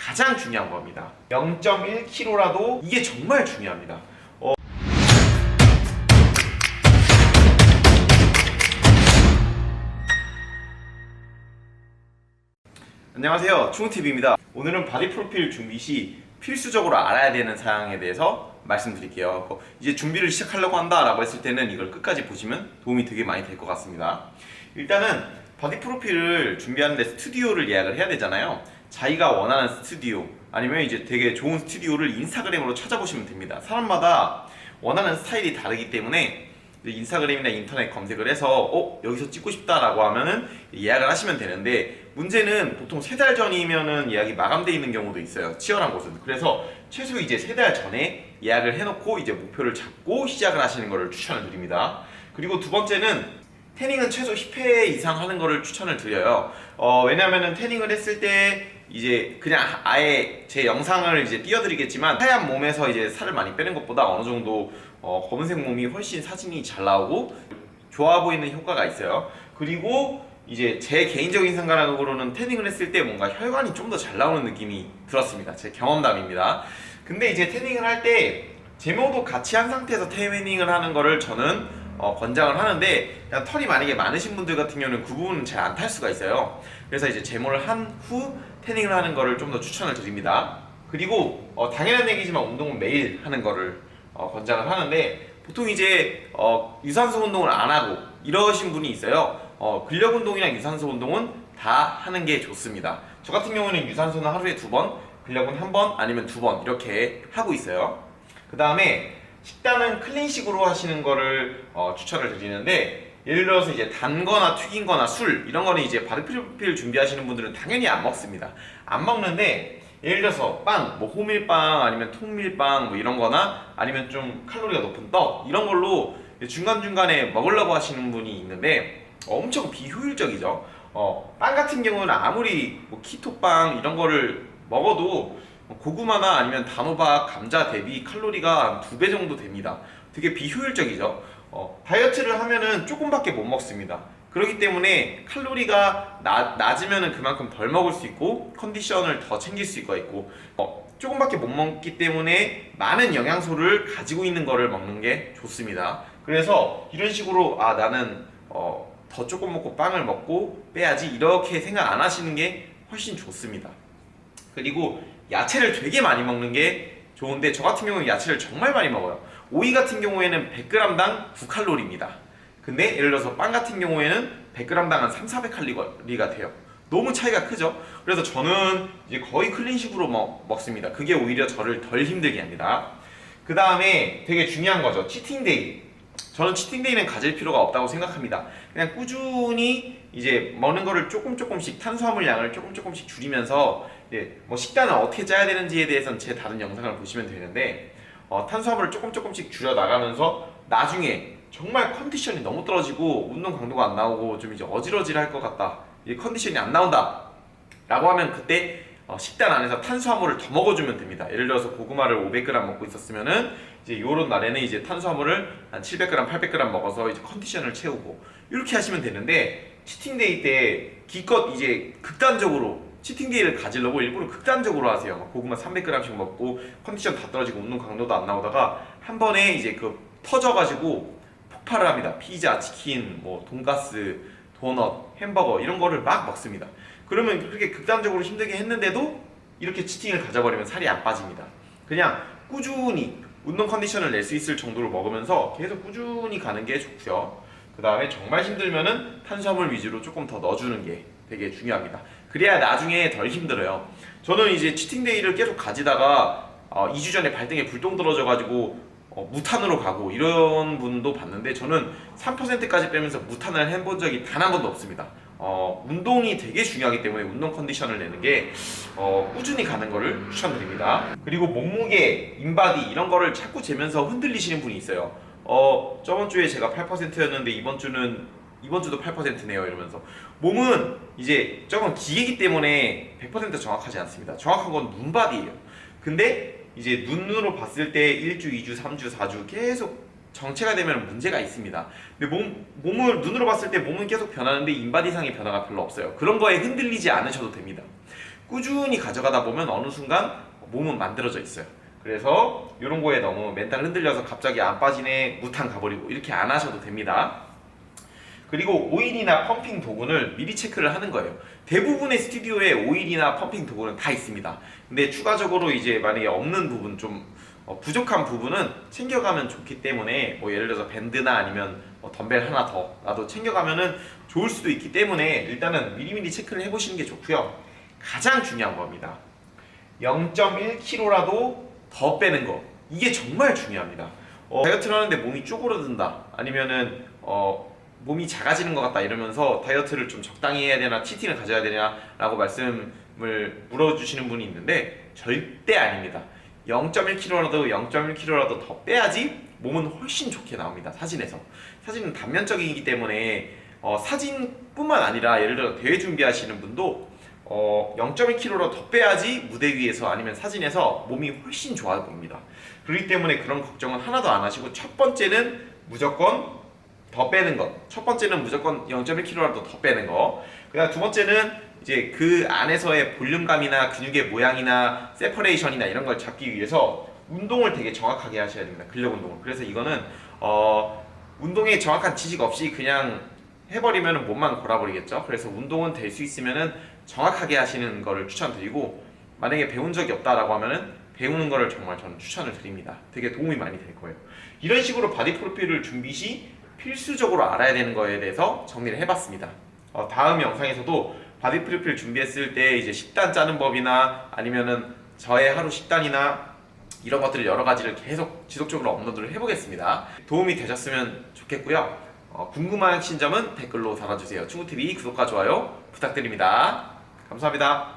가장 중요한 겁니다. 0.1kg라도 이게 정말 중요합니다. 안녕하세요, 충우TV입니다. 오늘은 바디 프로필 준비 시 필수적으로 알아야 되는 사항에 대해서 말씀드릴게요. 이제 준비를 시작하려고 한다라고 했을 때는 이걸 끝까지 보시면 도움이 되게 많이 될 것 같습니다. 일단은 바디 프로필을 준비하는데 스튜디오를 예약을 해야 되잖아요. 자기가 원하는 스튜디오 아니면 이제 되게 좋은 스튜디오를 인스타그램으로 찾아보시면 됩니다. 사람마다 원하는 스타일이 다르기 때문에 인스타그램이나 인터넷 검색을 해서 여기서 찍고 싶다라고 하면은 예약을 하시면 되는데, 문제는 보통 3달 전이면은 예약이 마감되어 있는 경우도 있어요, 치열한 곳은. 그래서 최소 이제 3달 전에 예약을 해놓고 이제 목표를 잡고 시작을 하시는 것을 추천을 드립니다. 그리고 두 번째는 태닝은 최소 10회 이상 하는 것을 추천을 드려요. 왜냐면은 태닝을 했을 때 이제 그냥 아예 제 영상을 이제 띄워드리겠지만, 하얀 몸에서 이제 살을 많이 빼는 것보다 어느 정도 검은색 몸이 훨씬 사진이 잘 나오고 좋아 보이는 효과가 있어요. 그리고 이제 제 개인적인 생각으로는 태닝을 했을 때 뭔가 혈관이 좀 더 잘 나오는 느낌이 들었습니다. 제 경험담입니다. 근데 이제 태닝을 할 때 제모도 같이 한 상태에서 태닝을 하는 거를 저는 권장을 하는데, 그냥 털이 만약에 많으신 분들 같은 경우는 그 부분은 잘 안 탈 수가 있어요. 그래서 이제 제모를 한 후 태닝을 하는 거를 좀 더 추천을 드립니다. 그리고 당연한 얘기지만 운동은 매일 하는 거를 권장을 하는데, 보통 이제 유산소 운동을 안 하고 이러신 분이 있어요. 근력 운동이랑 유산소 운동은 다 하는 게 좋습니다. 저 같은 경우는 유산소는 하루에 2번, 근력은 1번 아니면 2번 이렇게 하고 있어요. 그 다음에 식단은 클린식으로 하시는 거를 추천을 드리는데, 예를 들어서 이제 단거나 튀긴 거나 술 이런 거는 이제 바디 프로필 준비하시는 분들은 당연히 안 먹습니다. 안 먹는데, 예를 들어서 빵, 뭐 호밀빵 아니면 통밀빵 뭐 이런 거나 아니면 좀 칼로리가 높은 떡 이런 걸로 중간중간에 먹으려고 하시는 분이 있는데 엄청 비효율적이죠. 빵 같은 경우는 아무리 뭐 키토빵 이런 거를 먹어도 고구마나 아니면 단호박, 감자 대비 칼로리가 한 2배 정도 됩니다. 되게 비효율적이죠. 다이어트를 하면은 조금밖에 못 먹습니다. 그렇기 때문에 칼로리가 낮으면은 그만큼 덜 먹을 수 있고 컨디션을 더 챙길 수가 있고, 조금밖에 못 먹기 때문에 많은 영양소를 가지고 있는 거를 먹는 게 좋습니다. 그래서 이런 식으로 나는 더 조금 먹고 빵을 먹고 빼야지 이렇게 생각 안 하시는 게 훨씬 좋습니다. 그리고 야채를 되게 많이 먹는 게 좋은데, 저 같은 경우는 야채를 정말 많이 먹어요. 오이 같은 경우에는 100g당 9칼로리입니다. 근데 예를 들어서 빵 같은 경우에는 100g당 한 300~400칼로리가 돼요. 너무 차이가 크죠? 그래서 저는 이제 거의 클린식으로 먹습니다. 그게 오히려 저를 덜 힘들게 합니다. 그 다음에 되게 중요한 거죠, 치팅데이. 저는 치팅데이는 가질 필요가 없다고 생각합니다. 그냥 꾸준히 이제 먹는 거를 조금씩 탄수화물 양을 조금씩 줄이면서, 뭐 식단을 어떻게 짜야 되는지에 대해서는 제 다른 영상을 보시면 되는데, 탄수화물을 조금씩 줄여 나가면서 나중에 정말 컨디션이 너무 떨어지고 운동 강도가 안 나오고 좀 이제 어질어질할 것 같다, 이제 컨디션이 안 나온다 라고 하면 그때 식단 안에서 탄수화물을 더 먹어주면 됩니다. 예를 들어서 고구마를 500g 먹고 있었으면은 이제 요런 날에는 이제 탄수화물을 한 700g, 800g 먹어서 이제 컨디션을 채우고 이렇게 하시면 되는데, 치팅데이 때 기껏 이제 극단적으로 치팅데이를 가지려고 일부러 극단적으로 하세요. 막 고구마 300g씩 먹고 컨디션 다 떨어지고 운동 강도도 안 나오다가 한 번에 이제 그 터져가지고 폭발을 합니다. 피자, 치킨, 뭐 돈가스, 도넛, 햄버거 이런 거를 막 먹습니다. 그러면 그렇게 극단적으로 힘들게 했는데도 이렇게 치팅을 가져버리면 살이 안 빠집니다. 그냥 꾸준히 운동 컨디션을 낼 수 있을 정도로 먹으면서 계속 꾸준히 가는 게 좋고요. 그 다음에 정말 힘들면은 탄수화물 위주로 조금 더 넣어주는 게 되게 중요합니다. 그래야 나중에 덜 힘들어요. 저는 이제 치팅데이를 계속 가지다가 2주 전에 발등에 불똥 떨어져가지고 무탄으로 가고 이런 분도 봤는데, 저는 3%까지 빼면서 무탄을 해본 적이 단 한 번도 없습니다. 운동이 되게 중요하기 때문에 운동 컨디션을 내는 게 꾸준히 가는 거를 추천드립니다. 그리고 몸무게, 인바디 이런 거를 자꾸 재면서 흔들리시는 분이 있어요. 저번 주에 제가 8%였는데 이번 주도 8%네요 이러면서. 몸은 이제 저건 기계이기 때문에 100% 정확하지 않습니다. 정확한 건 눈바디예요. 근데 이제 눈으로 봤을 때 1주, 2주, 3주, 4주 계속 정체가 되면 문제가 있습니다. 근데 몸을 눈으로 봤을 때 몸은 계속 변하는데 인바디상의 변화가 별로 없어요. 그런 거에 흔들리지 않으셔도 됩니다. 꾸준히 가져가다 보면 어느 순간 몸은 만들어져 있어요. 그래서 이런 거에 너무 멘탈 흔들려서 갑자기 안 빠지네, 무탄 가버리고 이렇게 안 하셔도 됩니다. 그리고 오일이나 펌핑 도구를 미리 체크를 하는 거예요. 대부분의 스튜디오에 오일이나 펌핑 도구는 다 있습니다. 근데 추가적으로 이제 만약에 없는 부분, 좀 부족한 부분은 챙겨가면 좋기 때문에, 뭐 예를 들어서 밴드나 아니면 덤벨 하나 더라도 챙겨가면은 좋을 수도 있기 때문에 일단은 미리미리 체크를 해보시는 게 좋고요. 가장 중요한 겁니다. 0.1kg라도 더 빼는 거, 이게 정말 중요합니다. 다이어트를 하는데 몸이 쪼그러든다, 아니면은 몸이 작아지는 것 같다 이러면서 다이어트를 좀 적당히 해야 되나, 치팅을 가져야 되냐 라고 말씀을 물어주시는 분이 있는데 절대 아닙니다. 0.1kg라도 0.1kg라도 더 빼야지 몸은 훨씬 좋게 나옵니다. 사진은 단면적이기 때문에 사진뿐만 아니라 예를 들어 대회 준비하시는 분도 0.1kg라도 더 빼야지 무대 위에서 아니면 사진에서 몸이 훨씬 좋아 보입니다. 그렇기 때문에 그런 걱정은 하나도 안 하시고, 첫 번째는 무조건 더 빼는 것. 첫 번째는 무조건 0.1kg라도 더 빼는 거. 그다음 두 번째는 이제 그 안에서의 볼륨감이나 근육의 모양이나 세퍼레이션이나 이런 걸 잡기 위해서 운동을 되게 정확하게 하셔야 됩니다. 근력 운동을. 그래서 이거는 운동에 정확한 지식 없이 그냥 해버리면 몸만 골아버리겠죠. 그래서 운동은 될 수 있으면은 정확하게 하시는 거를 추천드리고, 만약에 배운 적이 없다라고 하면은 배우는 거를 정말 저는 추천을 드립니다. 되게 도움이 많이 될 거예요. 이런 식으로 바디 프로필을 준비 시 필수적으로 알아야 되는 거에 대해서 정리를 해봤습니다. 다음 영상에서도 바디 프로필 준비했을 때 이제 식단 짜는 법이나 아니면은 저의 하루 식단이나 이런 것들을 여러 가지를 계속 지속적으로 업로드를 해보겠습니다. 도움이 되셨으면 좋겠고요. 궁금하신 점은 댓글로 달아주세요. 충구TV 구독과 좋아요 부탁드립니다. 감사합니다.